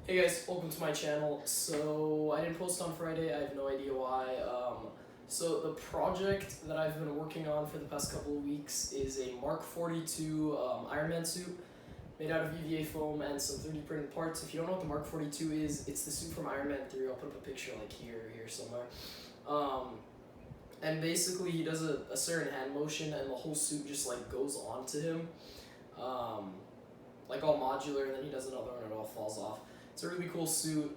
Hey guys, welcome to my channel. So I didn't post on Friday, I have no idea why. So the project that I've been working on for the past couple of weeks is a Mark 42 IronMan suit made out of EVA foam and some 3D printed parts. If you don't know what the Mark 42 is, it's the suit from Iron Man 3. I'll put up a picture like here or here somewhere. And basically he does a certain hand motion and the whole suit just like goes onto him. Like all modular, and then he does another one and it all falls off. It's a really cool suit.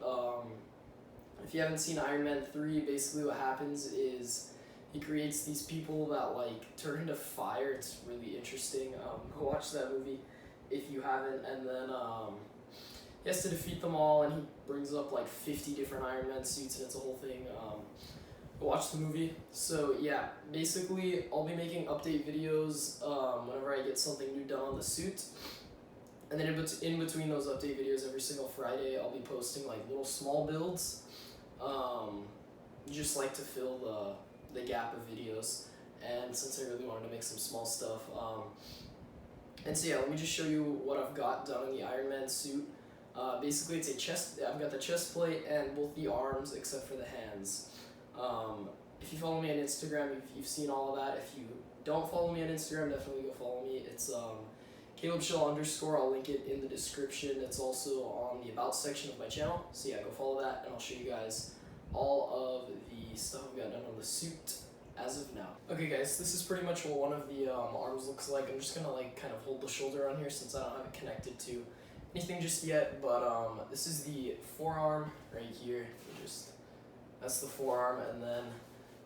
If you haven't seen Iron Man 3, basically what happens is he creates these people that like turn into fire. It's really interesting. Go watch that movie if you haven't. And then he has to defeat them all, and he brings up like 50 different Iron Man suits, and it's a whole thing. Go watch the movie. So yeah, basically I'll be making update videos whenever I get something new done on the suit. And then in between those update videos, every single Friday, I'll be posting like little small builds, just like to fill the gap of videos. And since I really wanted to make some small stuff, and so yeah, let me just show you what I've got done in the Iron Man suit. Basically, it's a chest. I've got the chest plate and both the arms except for the hands. If you follow me on Instagram, you've seen all of that. If you don't follow me on Instagram, definitely go follow me. It's calebshellyt_. I'll link it in the description. It's also on the about section of my channel. So yeah, go follow that, and I'll show you guys all of the stuff I've got done on the suit as of now. Okay guys, this is pretty much what one of the arms looks like. I'm just gonna like kind of hold the shoulder on here since I don't have it connected to anything just yet, but this is the forearm right here. That's the forearm, and then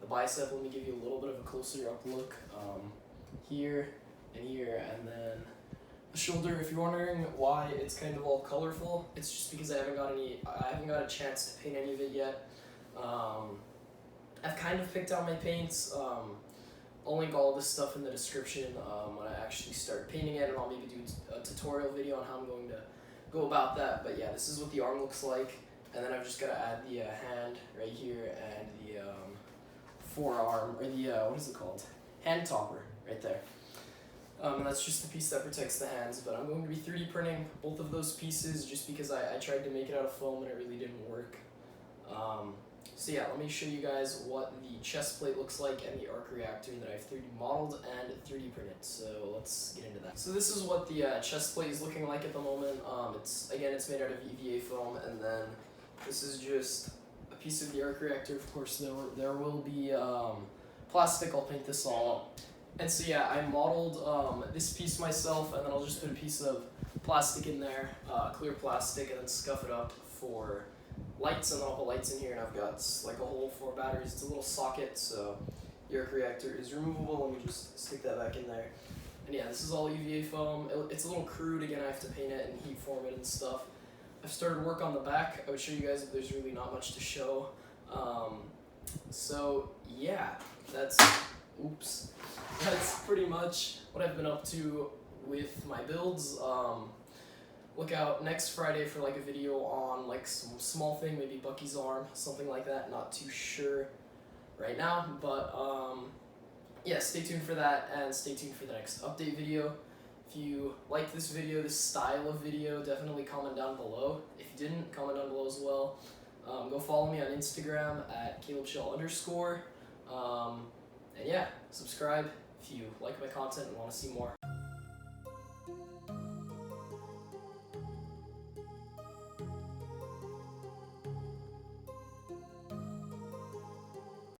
the bicep. Let me give you a little bit of a closer up look. Here and here, and then the shoulder. If you're wondering why it's kind of all colorful, it's just because I haven't got a chance to paint any of it yet. I've kind of picked out my paints. I'll link all this stuff in the description when I actually start painting it, and I'll maybe do a tutorial video on how I'm going to go about that. But yeah, this is what the arm looks like, and then I've just got to add the hand right here and the forearm, or the what is it called? Hand topper right there. And that's just the piece that protects the hands, but I'm going to be 3D printing both of those pieces just because I tried to make it out of foam and it really didn't work. So yeah, let me show you guys what the chest plate looks like and the arc reactor that I've 3D modeled and 3D printed. So let's get into that. So this is what the chest plate is looking like at the moment. It's made out of EVA foam, and then this is just a piece of the arc reactor. Of course, there will be plastic. I'll paint this all up. And so yeah, I modeled this piece myself, and then I'll just put a piece of plastic in there, clear plastic, and then scuff it up for lights, and then I'll put lights in here, and I've got like a hole for batteries. It's a little socket, so the arc reactor is removable. Let me just stick that back in there. And yeah, this is all EVA foam. It's a little crude. Again, I have to paint it and heat form it and stuff. I've started work on the back. I would show you guys, but there's really not much to show. So yeah, that's pretty much what I've been up to with my builds. Look out next Friday for like a video on like some small thing, maybe Bucky's arm, something like that. Not too sure right now, but yeah, stay tuned for that, and stay tuned for the next update video. If you like this video, this style of video, definitely comment down below. If you didn't, comment down below as well. Go follow me on Instagram at calebshellyt_. And yeah, subscribe if you like my content and want to see more.